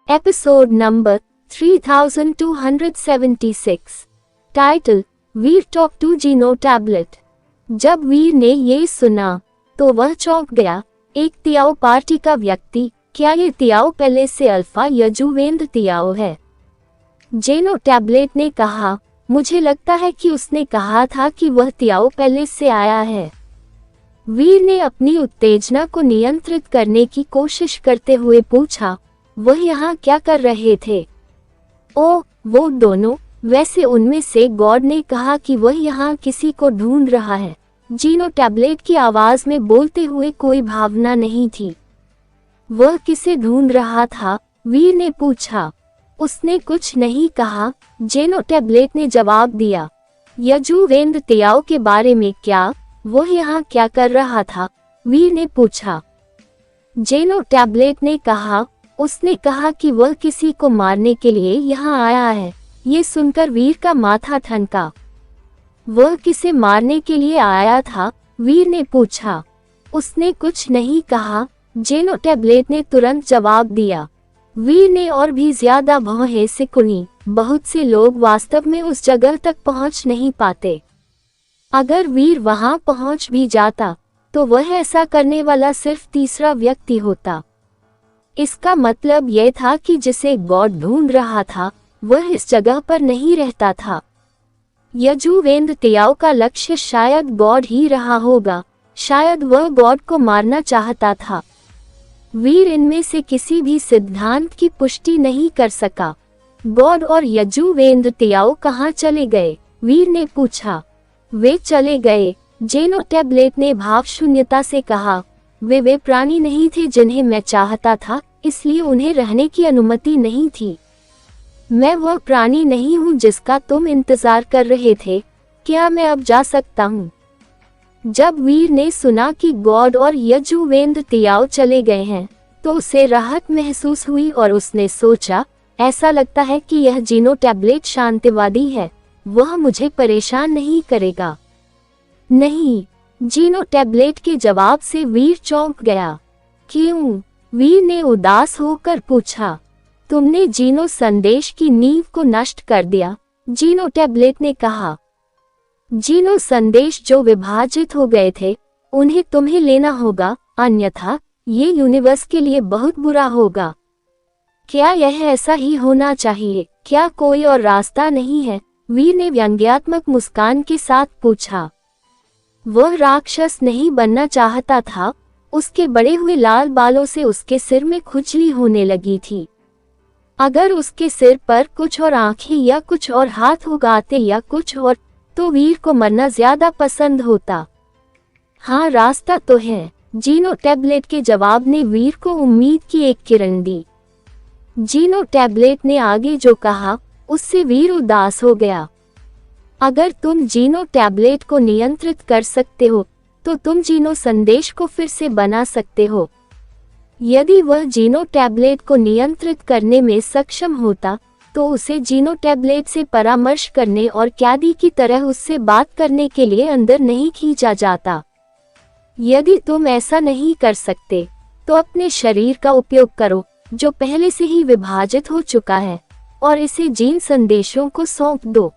Episode number 3276। Title Veer talk to Gino tablet. जब वीर ने ये सुना तो वह चौंक गया। एक तियाओ पार्टी का व्यक्ति, क्या ये तियाओ पहले से अल्फा यजुवेंद्र तियाओ है? जेनो टैबलेट ने कहा, मुझे लगता है कि उसने कहा था कि वह तियाओ पहले से आया है। वीर ने अपनी उत्तेजना को नियंत्रित करने की कोशिश करते हुए पूछा, वह यहाँ क्या कर रहे थे? ओ, वो दोनों। वैसे उनमें से गॉड ने कहा कि वह यहाँ किसी को ढूंढ रहा है। जीनो टैबलेट की आवाज में बोलते हुए कोई भावना नहीं थी। वह किसे ढूंढ रहा था? वीर ने पूछा। उसने कुछ नहीं कहा, जेनो टैबलेट ने जवाब दिया। यजुवेंद्र तियाओ के बारे में क्या? वह यहाँ क्या कर रहा था? वीर ने पूछा। जेनो टैबलेट ने कहा, उसने कहा कि वह किसी को मारने के लिए यहाँ आया है। ये सुनकर वीर का माथा ठनका। वह किसे मारने के लिए आया था? वीर ने पूछा। उसने कुछ नहीं कहा, जेनो टैबलेट ने तुरंत जवाब दिया। वीर ने और भी ज्यादा भौहें से कुनी। बहुत से लोग वास्तव में उस जगह तक पहुंच नहीं पाते। अगर वीर वहां पहुंच भी जाता तो वह ऐसा करने वाला सिर्फ तीसरा व्यक्ति होता। इसका मतलब यह था कि जिसे गॉड ढूंढ रहा था वह इस जगह पर नहीं रहता था। यजुवेंद्र तियाओ का लक्ष्य शायद गॉड ही रहा होगा। शायद वह गॉड को मारना चाहता था। वीर इनमें से किसी भी सिद्धांत की पुष्टि नहीं कर सका। गॉड और यजुवेंद्र तियाओ कहाँ चले गए? वीर ने पूछा। वे चले गए, जेनो टैबलेट ने भावशून्यता से कहा। वे प्राणी नहीं थे जिन्हें मैं चाहता था, इसलिए उन्हें रहने की अनुमति नहीं थी। मैं वह प्राणी नहीं हूँ जिसका तुम इंतजार कर रहे थे। क्या मैं अब जा सकता हूँ? जब वीर ने सुना कि गॉड और यजुवेंद्र तियाओ चले गए हैं तो उसे राहत महसूस हुई और उसने सोचा, ऐसा लगता है कि यह जीनो टैबलेट शांतिवादी है। वह मुझे परेशान नहीं करेगा। नहीं, जीनो टैबलेट के जवाब से वीर चौंक गया। क्यों? वीर ने उदास होकर पूछा। तुमने जीनो संदेश की नींव को नष्ट कर दिया, जीनो टैबलेट ने कहा। जीनो संदेश जो विभाजित हो गए थे, उन्हें तुम्हें लेना होगा, अन्यथा ये यूनिवर्स के लिए बहुत बुरा होगा। क्या यह ऐसा ही होना चाहिए? क्या कोई और रास्ता नहीं है? वीर ने व्यंग्यात्मक मुस्कान के साथ पूछा। वह राक्षस नहीं बनना चाहता था। उसके बड़े हुए लाल बालों से उसके सिर में खुजली होने लगी थी। अगर उसके सिर पर कुछ और आंखें या कुछ और हाथ उगाते या कुछ और, तो वीर को मरना ज्यादा पसंद होता। हाँ, रास्ता तो है, जीनो टैबलेट के जवाब ने वीर को उम्मीद की एक किरण दी। जीनो टैबलेट ने आगे जो कहा उससे वीर उदास हो गया। अगर तुम जीनो टैबलेट को नियंत्रित कर सकते हो तो तुम जीनो संदेश को फिर से बना सकते हो। यदि वह जीनो टैबलेट को नियंत्रित करने में सक्षम होता तो उसे जीनो टैबलेट से परामर्श करने और कैदी की तरह उससे बात करने के लिए अंदर नहीं खींचा जाता। यदि तुम ऐसा नहीं कर सकते तो अपने शरीर का उपयोग करो जो पहले से ही विभाजित हो चुका है और इसे जीन संदेशों को सौंप दो।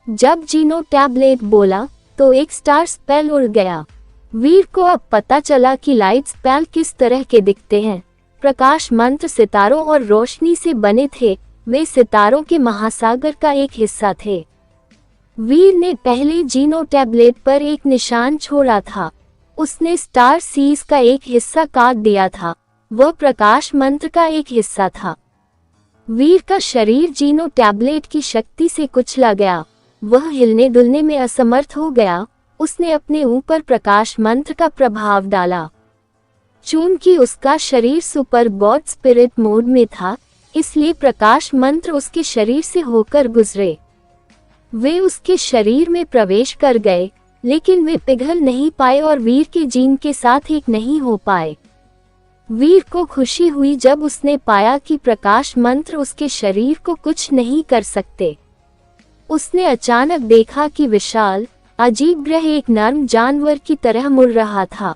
जब जीनो टैबलेट बोला तो एक स्टार स्पेल उड़ गया। वीर को अब पता चला कि लाइट स्पेल किस तरह के दिखते हैं। प्रकाश मंत्र सितारों और रोशनी से बने थे। वे सितारों के महासागर का एक हिस्सा थे। वीर ने पहले जीनो टैबलेट पर एक निशान छोड़ा था। उसने स्टार सीज का एक हिस्सा काट दिया था। वह प्रकाश मंत्र का एक हिस्सा था। वीर का शरीर जीनो टैबलेट की शक्ति से कुचला गया। वह हिलने डुलने में असमर्थ हो गया। उसने अपने ऊपर प्रकाश मंत्र का प्रभाव डाला। चूंकि उसका शरीर सुपर गॉड स्पिरिट मोड में था, इसलिए प्रकाश मंत्र उसके शरीर से होकर गुजरे। वे उसके शरीर में प्रवेश कर गए, लेकिन वे पिघल नहीं पाए और वीर के जीन के साथ एक नहीं हो पाए। वीर को खुशी हुई जब उसने पाया कि प्रकाश मंत्र उसके शरीर को कुछ नहीं कर सकते। उसने अचानक देखा कि विशाल, अजीब ग्रह एक नर्म जानवर की तरह मुड़ रहा था।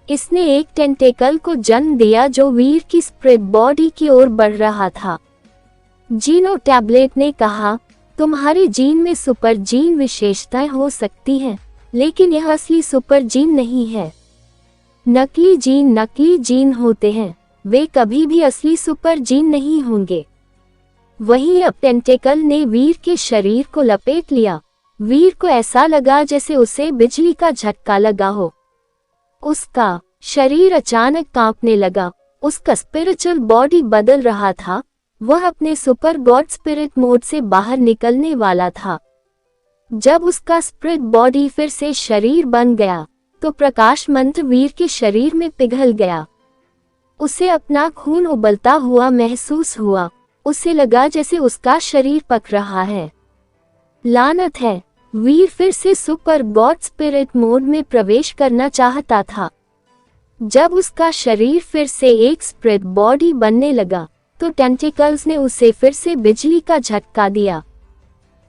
इसने एक टेंटेकल को जन्म दिया जो वीर की स्प्रेड बॉडी की ओर बढ़ रहा था। जीनो टैबलेट ने कहा, तुम्हारे जीन में सुपर जीन विशेषताएं हो सकती हैं, लेकिन यह असली सुपर जीन नहीं है। नकली जीन होते हैं, वे कभी भी असली सुपर जीन नहीं होंगे। वहीं अब टेंटेकल ने वीर के शरीर को लपेट लिया। वीर को ऐसा लगा जैसे उसे बिजली का झटका लगा हो। उसका शरीर अचानक कांपने लगा। उसका स्पिरिचुअल बॉडी बदल रहा था। वह अपने सुपर गॉड स्पिरिट मोड से बाहर निकलने वाला था। जब उसका स्पिरिट बॉडी फिर से शरीर बन गया तो प्रकाश मंत्र वीर के शरीर में पिघल गया। उसे अपना खून उबलता हुआ महसूस हुआ। उसे लगा जैसे उसका शरीर पक रहा है। लानत है, वीर फिर से सुपर गॉड स्पिरिट मोड में प्रवेश करना चाहता था। जब उसका शरीर फिर से एक स्पिरिट बॉडी बनने लगा तो टेंटिकल्स ने उसे फिर से बिजली का झटका दिया।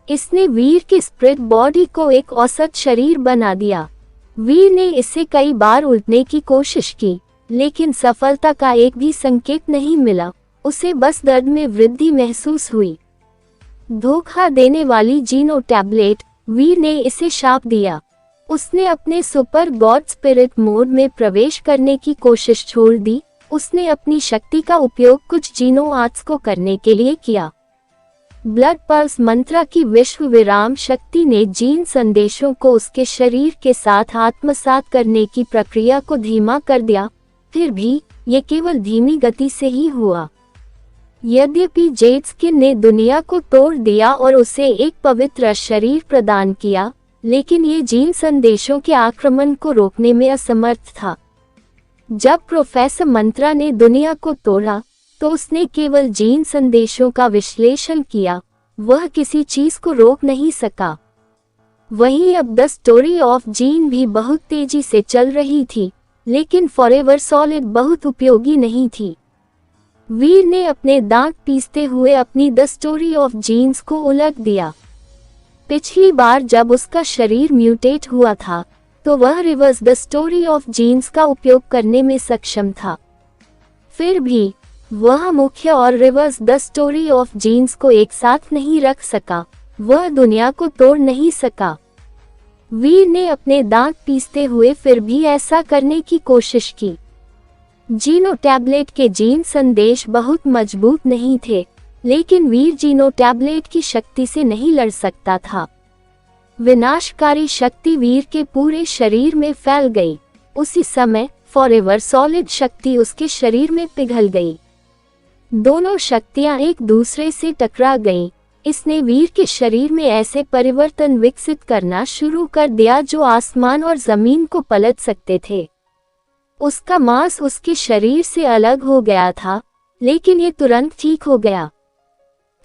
इसने वीर के स्पिरिट बॉडी को एक औसत शरीर बना दिया। वीर ने इसे कई बार उल्टने की कोशिश की, लेकिन सफलता का एक भी संकेत नहीं मिला। उसे बस दर्द में वृद्धि महसूस हुई। धोखा देने वाली जीनो टैबलेट, वीर ने इसे शाप दिया। उसने अपने सुपर गॉड स्पिरिट मोड में प्रवेश करने की कोशिश छोड़ दी। उसने अपनी शक्ति का उपयोग कुछ जीनो आर्ट्स को करने के लिए किया। ब्लड पल्स मंत्रा की विश्व विराम शक्ति ने जीन संदेशों को उसके शरीर के साथ आत्मसात करने की प्रक्रिया को धीमा कर दिया। फिर भी ये केवल धीमी गति से ही हुआ। यद्यपि जेड्सकिन ने दुनिया को तोड़ दिया और उसे एक पवित्र शरीर प्रदान किया, लेकिन ये जीन संदेशों के आक्रमण को रोकने में असमर्थ था। जब प्रोफेसर मंत्रा ने दुनिया को तोड़ा तो उसने केवल जीन संदेशों का विश्लेषण किया। वह किसी चीज को रोक नहीं सका। वहीं अब द स्टोरी ऑफ जीन भी बहुत तेजी से चल रही थी, लेकिन फॉरएवर सॉलिड बहुत उपयोगी नहीं थी। वीर ने अपने दांत पीसते हुए अपनी द स्टोरी ऑफ जीन्स को उलट दिया। पिछली बार जब उसका शरीर म्यूटेट हुआ था तो वह reverse the story of genes का उपयोग करने में सक्षम था। फिर भी वह मुख्य और reverse the story of genes को एक साथ नहीं रख सका। वह दुनिया को तोड़ नहीं सका। वीर ने अपने दांत पीसते हुए फिर भी ऐसा करने की कोशिश की। जीनो टैबलेट के जीन संदेश बहुत मजबूत नहीं थे, लेकिन वीर जीनो टैबलेट की शक्ति से नहीं लड़ सकता था। विनाशकारी शक्ति वीर के पूरे शरीर में फैल गई। उसी समय फॉरएवर सॉलिड शक्ति उसके शरीर में पिघल गई। दोनों शक्तियां एक दूसरे से टकरा गईं। इसने वीर के शरीर में ऐसे परिवर्तन विकसित करना शुरू कर दिया जो आसमान और जमीन को पलट सकते थे। उसका मांस उसके शरीर से अलग हो गया था, लेकिन ये तुरंत ठीक हो गया।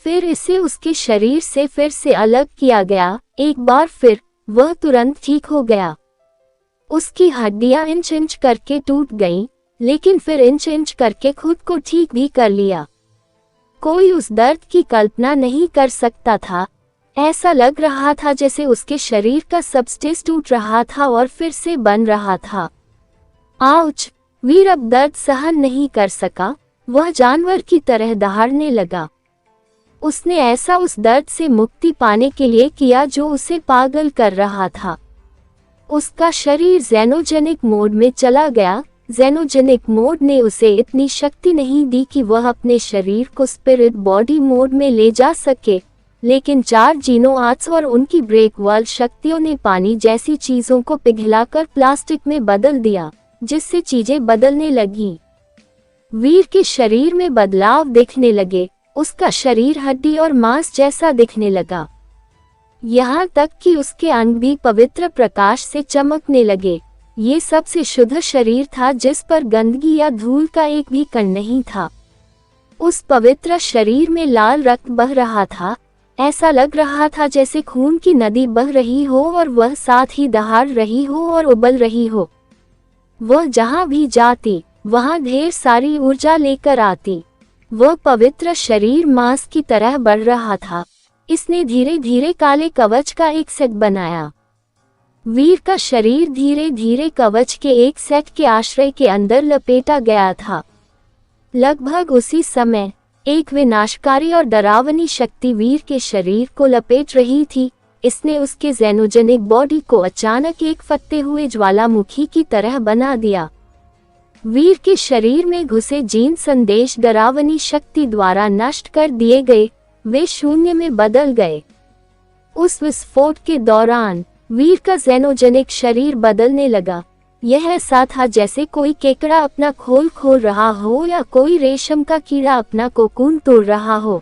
फिर इसे उसके शरीर से फिर से अलग किया गया। एक बार फिर वह तुरंत ठीक हो गया। उसकी हड्डियां इंच इंच करके टूट गईं, लेकिन फिर इंच इंच करके खुद को ठीक भी कर लिया। कोई उस दर्द की कल्पना नहीं कर सकता था। ऐसा लग रहा था जैसे उसके शरीर का सबस्टेंस टूट रहा था और फिर से बन रहा था। आउच! वीर अब दर्द सहन नहीं कर सका। वह जानवर की तरह दहाड़ने लगा। उसने ऐसा उस दर्द से मुक्ति पाने के लिए किया जो उसे पागल कर रहा था। उसका शरीर ज़ेनोजेनिक मोड में चला गया। ज़ेनोजेनिक मोड ने उसे इतनी शक्ति नहीं दी कि वह अपने शरीर को स्पिरिट बॉडी मोड में ले जा सके, लेकिन 4 जीनो आर्ट्स और उनकी ब्रेक वाल शक्तियों ने पानी जैसी चीजों को पिघलाकर प्लास्टिक में बदल दिया, जिससे चीजें बदलने लगी। वीर के शरीर में बदलाव दिखने लगे। उसका शरीर हड्डी और मांस जैसा दिखने लगा। यहाँ तक कि उसके अंग भी पवित्र प्रकाश से चमकने लगे। ये सबसे शुद्ध शरीर था जिस पर गंदगी या धूल का एक भी कण नहीं था। उस पवित्र शरीर में लाल रक्त बह रहा था। ऐसा लग रहा था जैसे खून की नदी बह रही हो और वह साथ ही दहाड़ रही हो और उबल रही हो। वह जहाँ भी जाती वहाँ ढेर सारी ऊर्जा लेकर आती। वह पवित्र शरीर मांस की तरह बढ़ रहा था। इसने धीरे धीरे काले कवच का एक सेट बनाया। वीर का शरीर धीरे धीरे कवच के एक सेट के आश्रय के अंदर लपेटा गया था। लगभग उसी समय एक विनाशकारी और डरावनी शक्ति वीर के शरीर को लपेट रही थी। इसने उसके ज़ेनोजेनिक बॉडी को अचानक एक फटते हुए ज्वालामुखी की तरह बना दिया। वीर के शरीर में घुसे जीन संदेश डरावनी शक्ति द्वारा नष्ट कर दिए गए, वे शून्य में बदल गए। उस विस्फोट के दौरान वीर का ज़ेनोजेनिक शरीर बदलने लगा। यह ऐसा था जैसे कोई केकड़ा अपना खोल खोल रहा हो या कोई रेशम का कीड़ा अपना कोकून तोड़ रहा हो।